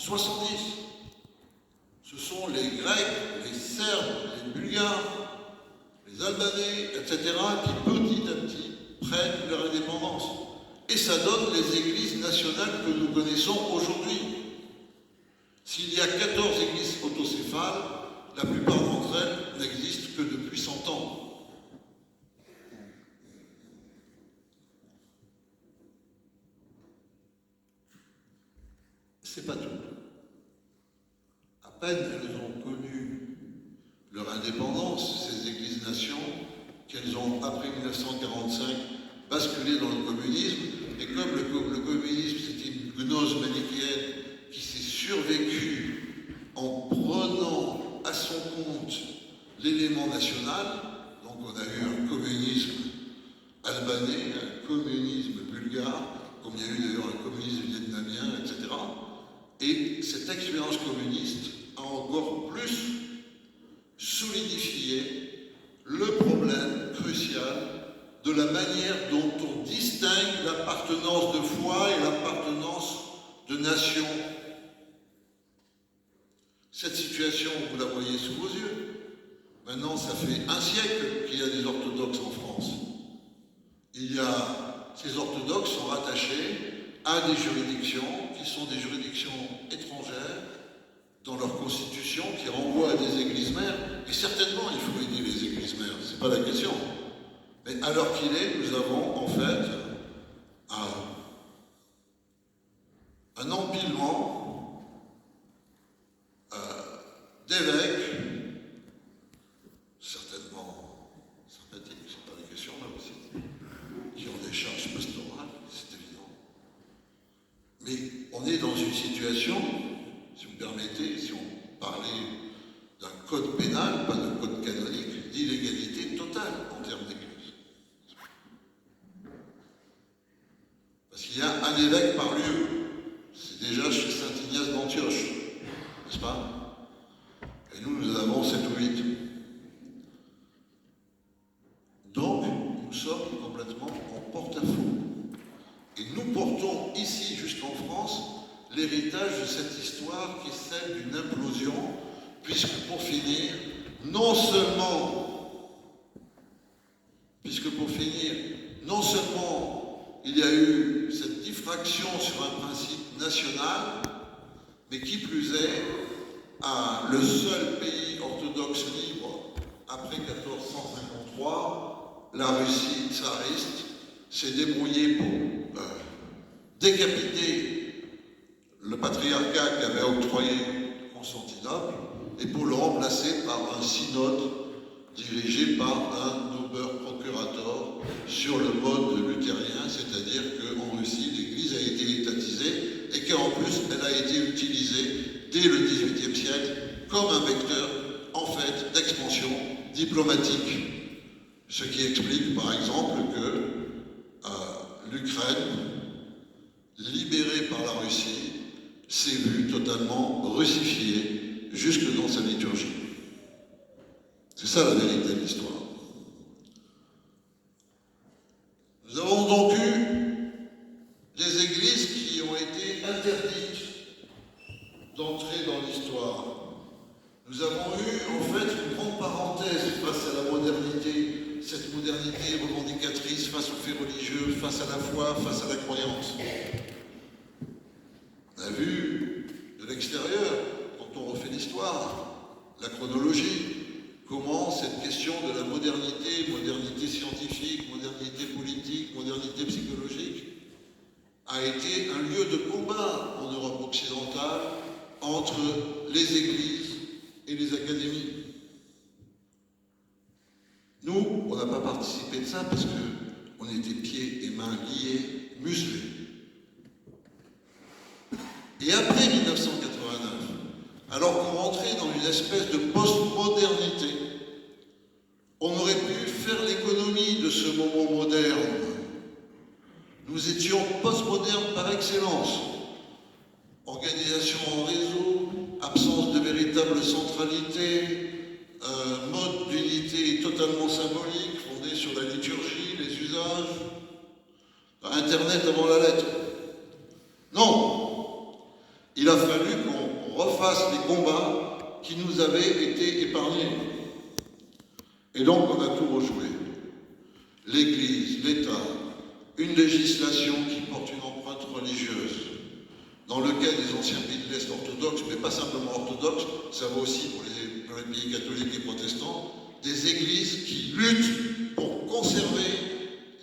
70. Ce sont les Grecs, les Serbes, les Bulgares, les Albanais, etc., qui petit à petit prennent leur indépendance. Et ça donne les églises nationales que nous connaissons aujourd'hui. S'il y a 14 églises autocéphales, la plupart d'entre elles n'existent que depuis 100 ans. C'est pas tout. À peine elles ont connu leur indépendance, ces églises-nations, qu'elles ont, après 1945, basculé dans le communisme. Et comme le communisme, c'était une gnose manichéenne qui s'est survécue en prenant à son compte l'élément national, donc on a eu un communisme albanais, un communisme bulgare, comme il y a eu d'ailleurs un communisme vietnamien, etc. Et cette expérience communiste a encore plus solidifié le problème crucial de la manière dont on distingue l'appartenance de foi et l'appartenance de nation. Cette situation, vous la voyez sous vos yeux. Maintenant, ça fait un siècle qu'il y a des orthodoxes en France. Ces orthodoxes sont rattachés à des juridictions qui sont des juridictions étrangères dans leur constitution, qui renvoient à des églises mères. Et certainement, il faut aider les églises mères, c'est pas la question. Mais à l'heure qu'il est, nous avons en fait un empilement d'évêques, certainement sympathiques, c'est pas la question là aussi, qui ont des charges pastorales, c'est évident. Mais on est dans une situation, si vous me permettez, si on parlait d'un code pénal, pas de code canonique, d'illégalité totale en termes d'église. Parce qu'il y a un évêque par lieu. C'est déjà chez Saint Ignace d'Antioche, n'est-ce pas? Et nous avons 7 ou 8. Donc, nous sommes complètement en porte-à-faux. Et nous portons ici, jusqu'en France, l'héritage de cette histoire qui est celle d'une implosion, puisque pour finir, non seulement il y a eu cette diffraction sur un principe national, mais qui plus est, le seul pays orthodoxe libre après 1453, la Russie tsariste, s'est débrouillée pour décapiter le patriarcat qui avait octroyé Constantinople et pour le remplacer par un synode dirigé par un Oberprokurator sur le mode luthérien, c'est-à-dire qu'en Russie, l'Église a été étatisée et qu'en plus, elle a été utilisée dès le XVIIIe siècle comme un vecteur, en fait, d'expansion diplomatique. Ce qui explique, par exemple, que l'Ukraine, libérée par la Russie, s'est vue totalement russifiée jusque dans sa liturgie. C'est ça la vérité de l'histoire. Nous avons donc eu des églises qui ont été interdites d'entrer dans l'histoire. Nous avons eu en fait une grande parenthèse face à la modernité, cette modernité revendicatrice face aux faits religieux, face à la foi, face à la croyance. On a vu de l'extérieur, quand on refait l'histoire, la chronologie, comment cette question de la modernité, modernité scientifique, modernité politique, modernité psychologique, a été un lieu de combat en Europe occidentale entre les églises et les académies. Nous, on n'a pas participé de ça parce qu'on était pieds et mains liés, muselés. Et après 1989, alors qu'on rentrait dans une espèce de post-modernité, on aurait pu faire l'économie de ce moment moderne. Nous étions post-modernes par excellence. Organisation en réseau, absence de véritable centralité, mode d'unité totalement symbolique, fondé sur la liturgie, les usages, Internet avant la lettre. Non, il a fallu qu'on fasse les combats qui nous avaient été épargnés. Et donc on a tout rejoué. L'Église, l'État, une législation qui porte une empreinte religieuse, dans lequel les anciens pays de l'Est orthodoxes, mais pas simplement orthodoxes, ça va aussi pour les pays catholiques et protestants, des églises qui luttent pour conserver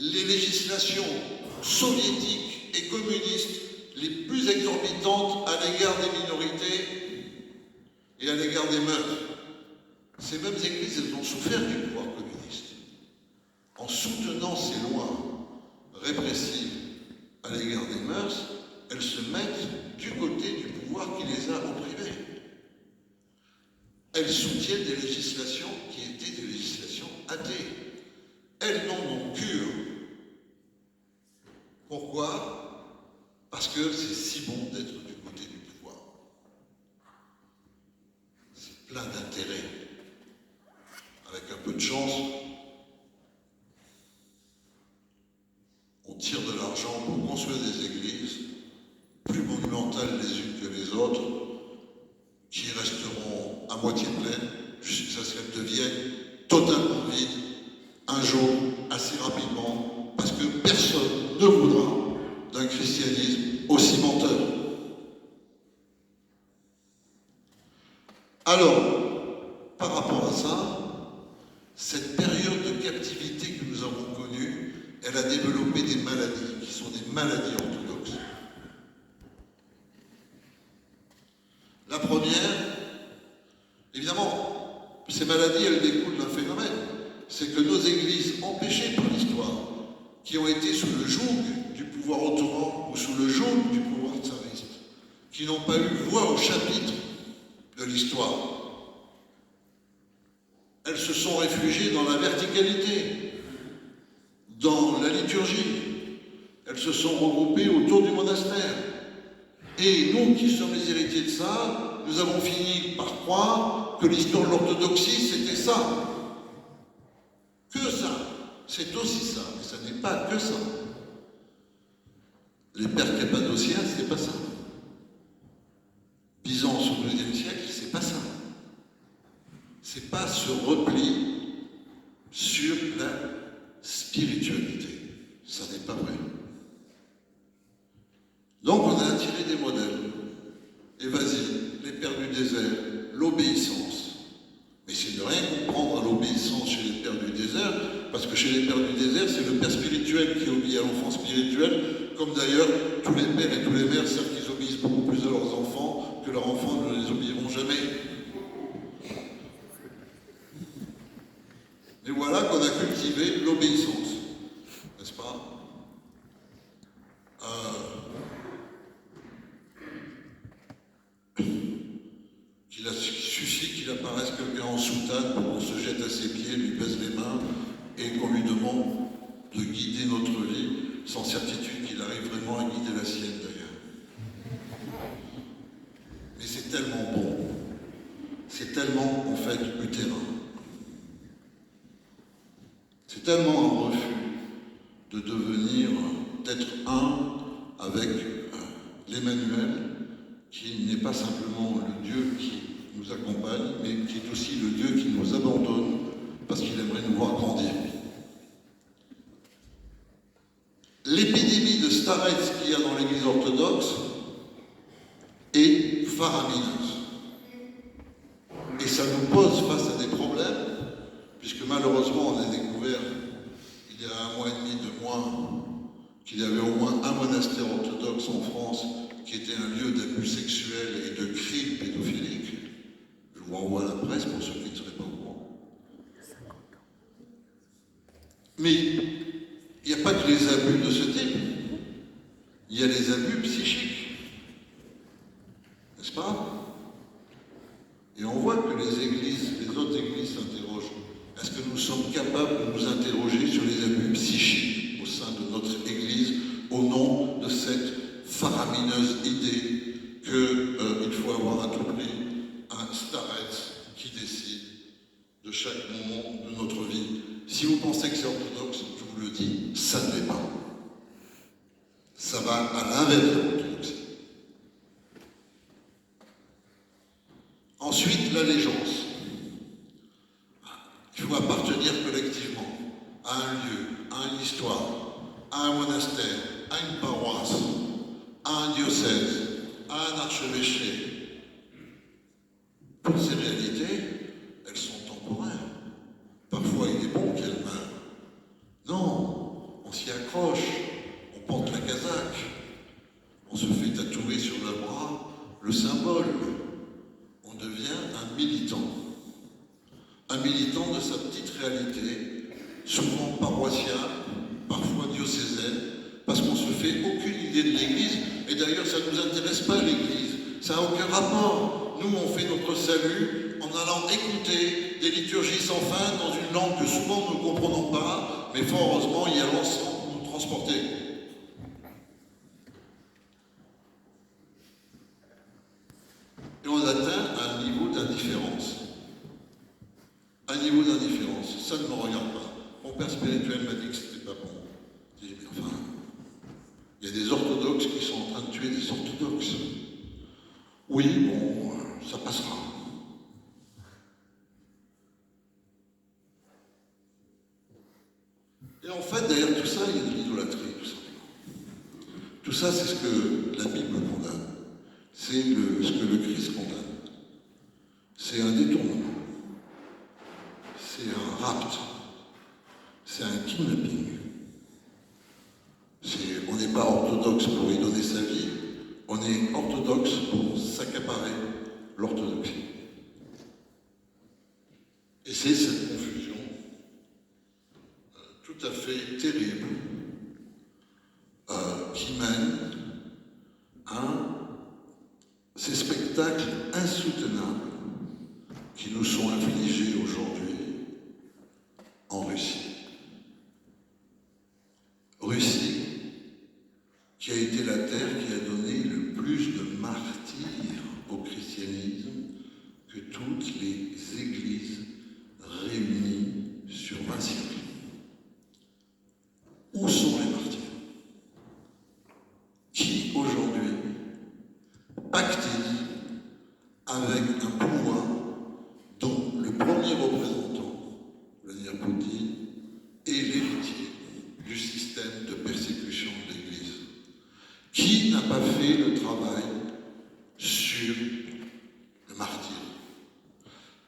les législations soviétiques et communistes les plus exorbitantes à l'égard des minorités et à l'égard des meurtres. Ces mêmes églises, elles ont souffert du pouvoir communiste. En soutenant ces lois répressives à l'égard des mœurs, elles se mettent du côté du pouvoir qui les a opprimées. Elles soutiennent des législations qui étaient des législations athées. Elles n'en ont cure. Pourquoi? Parce que c'est si bon d'être du côté du pouvoir. C'est plein d'intérêts. Avec un peu de chance, on tire de l'argent pour construire des églises plus monumentales les unes que les autres, qui resteront à moitié pleines jusqu'à ce qu'elles deviennent totalement vides un jour, assez rapidement, parce que personne ne voudra d'un christianisme aussi menteur. Alors, par rapport à ça, cette période de captivité que nous avons connue, elle a développé des maladies qui sont des maladies orthodoxes. La première, évidemment, ces maladies, elles découlent d'un phénomène, c'est que nos églises empêchées par l'histoire, qui ont été sous le joug du pouvoir ottoman ou sous le joug du pouvoir tsariste, qui n'ont pas eu voix au chapitre de l'histoire, elles se sont réfugiées dans la verticalité, dans la liturgie. Elles se sont regroupées autour du monastère. Et nous, qui sommes les héritiers de ça, nous avons fini par croire que l'histoire de l'orthodoxie, c'était ça. Que ça. C'est aussi ça, mais ça n'est pas que ça. Les pères cappadociens, c'est pas ça. Byzance au IIe siècle, c'est pas ça. C'est pas ce repli sur la spiritualité. Ça n'est pas vrai. Donc on a attiré des modèles. Et vas-y, les pères du désert, l'obéissance. Mais c'est de rien comprendre à l'obéissance chez les pères du désert, parce que chez les pères du désert, c'est le père spirituel qui obéit à l'enfant spirituel, comme d'ailleurs tous les pères et tous les mères savent qu'ils obéissent beaucoup plus à leurs enfants, que leurs enfants ne les obéiront jamais. Et voilà qu'on a cultivé l'obéissance, n'est-ce pas? Il suffit qu'il apparaisse quelqu'un en soutane pour qu'on se jette à ses pieds, lui baise les mains et qu'on lui demande de guider notre vie, sans certitude qu'il arrive vraiment à guider la sienne d'ailleurs. Mais c'est tellement bon, c'est tellement en fait utérin. C'est tellement un refus de devenir, d'être un avec l'Emmanuel, qui n'est pas simplement le Dieu qui nous accompagne, mais qui est aussi le Dieu qui nous abandonne parce qu'il aimerait nous voir grandir. L'épidémie de Starets qu'il y a dans l'Église orthodoxe est faramineuse. Et ça nous pose face à des problèmes, puisque malheureusement on a découvert, il y a 1 mois et demi, 2 mois, qu'il y avait au moins un monastère orthodoxe en France qui était un lieu d'abus sexuels et de crimes pédophiliques. Je vous renvoie à la presse pour ceux qui ne seraient pas au courant. Mais il n'y a pas que les abus de ce type. Il y a les abus psychiques. N'est-ce pas? Et on voit que les églises, les autres églises s'interrogent. Est-ce que nous sommes capables de nous interroger sur les abus psychiques au sein de notre église au nom de cette faramineuse idée qu'il faut avoir à tout prix un starets qui décide de chaque moment de notre vie. Si vous pensez que c'est orthodoxe, je vous le dis, ça ne l'est pas. Ça va à l'inverse de l'orthodoxie. Ensuite, l'allégeance. Il faut appartenir collectivement à un lieu, à une histoire, à un monastère, à une paroisse, à un diocèse, à un archevêché. Toutes ces réalités, elles sont temporaires. Parfois, il est bon qu'elles meurent. Non, on s'y accroche, on porte la casaque, on se fait tatouer sur le bras le symbole. On devient un militant de sa petite réalité, souvent paroissiale, parfois diocésaine, parce qu'on ne se fait aucune idée de l'Église, et d'ailleurs ça ne nous intéresse pas l'Église, ça n'a aucun rapport. Nous on fait notre salut en allant écouter des liturgies sans fin dans une langue que souvent nous ne comprenons pas, mais fort heureusement y allant sans nous transporter. Et on atteint un niveau d'indifférence. Un niveau d'indifférence, ça ne me regarde pas. Mon père spirituel m'a dit que c'était pas bon. J'ai dit, mais enfin, il y a des orthodoxes qui sont en train de tuer des orthodoxes. Oui, bon, ça passera. Et en fait, derrière tout ça, il y a de l'idolâtrie, tout simplement. Tout ça, c'est ce que la Bible condamne. C'est ce que le Christ condamne. C'est un détournement. C'est un rapt. C'est un kidnapping. On n'est pas orthodoxe pour y donner sa vie, on est orthodoxe pour s'accaparer l'orthodoxie. Et c'est cette confusion tout à fait terrible qui mène à ces spectacles insoutenables qui nous sont infligés aujourd'hui en Russie. Russie, qui a été la terre qui a donné le plus de martyrs au christianisme que toutes les églises réunies sur 20 siècles. Où sont les martyrs? Qui aujourd'hui pactise avec un pouvoir dont le premier représentant, Vladimir Poutine, est l'héritier du système de persécution de l'Église? Qui n'a pas fait le travail sur le martyr?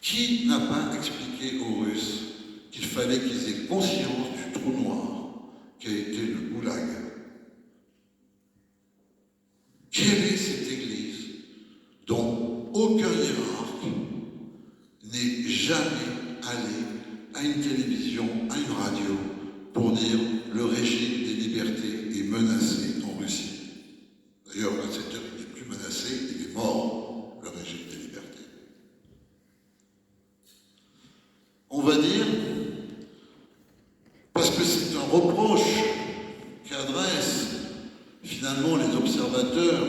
Qui n'a pas expliqué aux Russes qu'il fallait qu'ils aient conscience du trou noir qui a été le goulag? Quelle est cette Église dont aucun hiérarque n'est jamais allé à une télévision, à une radio, pour dire le régime des libertés est menacé en Russie? D'ailleurs, à cette heure, il n'est plus menacé, il est mort, le régime des libertés. On va dire, parce que c'est un reproche qu'adressent finalement les observateurs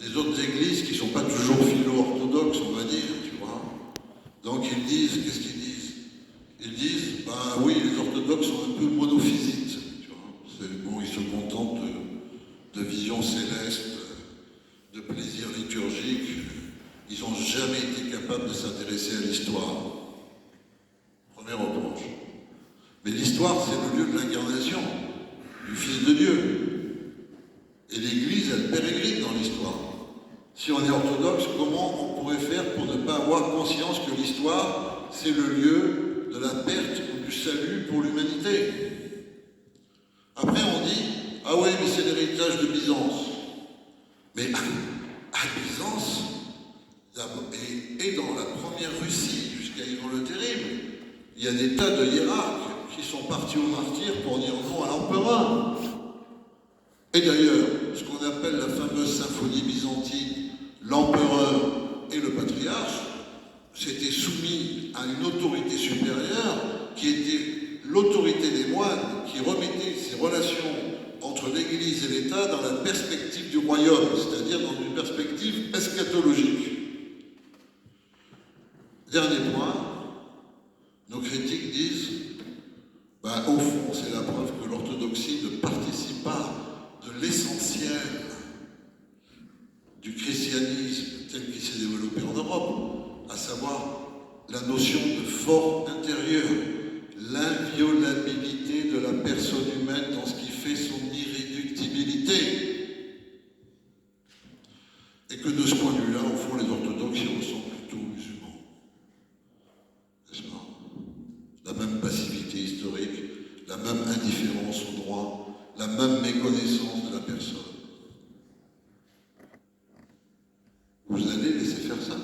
des autres églises qui ne sont pas toujours philo-orthodoxes, on va dire, tu vois. Donc ils disent, qu'est-ce qu'ils disent? Ils disent, ben oui, les orthodoxes sont un peu monophysites, tu vois. Bon, ils se contentent de visions célestes, de plaisirs liturgiques. Ils n'ont jamais été capables de s'intéresser à l'histoire. Premier reproche. Mais l'histoire, c'est le lieu de l'incarnation du Fils de Dieu. Et l'Église, elle pérégrine dans l'histoire. Si on est orthodoxe, comment on pourrait faire pour ne pas avoir conscience que l'histoire, c'est le lieu de la perte ou du salut pour l'humanité? Après, on dit, ah oui, mais c'est l'héritage de Byzance. Mais à Byzance, et dans la première Russie, jusqu'à Ivan le Terrible, il y a des tas de hiérarques qui sont partis au martyr pour dire non à l'empereur. Et d'ailleurs, ce qu'on appelle la fameuse symphonie byzantine, l'empereur et le patriarche, s'étaient soumis à une autorité supérieure qui était l'autorité des moines, qui remettait ces relations entre l'Église et l'État dans la perspective du royaume, c'est-à-dire dans une perspective eschatologique. Dernier point, nos critiques disent, au fond, c'est la preuve que l'orthodoxie ne participe pas de l'essentiel du christianisme tel qu'il s'est développé en Europe, à savoir la notion de fort intérieur, l'inviolabilité de la personne humaine dans ce qui fait son irréductibilité. Et que de ce point de vue-là, au fond, les orthodoxes y ressemblent plutôt aux musulmans. N'est-ce pas? La même passivité historique, la même indifférence au droit, la même méconnaissance de la personne. Vous allez laisser faire ça?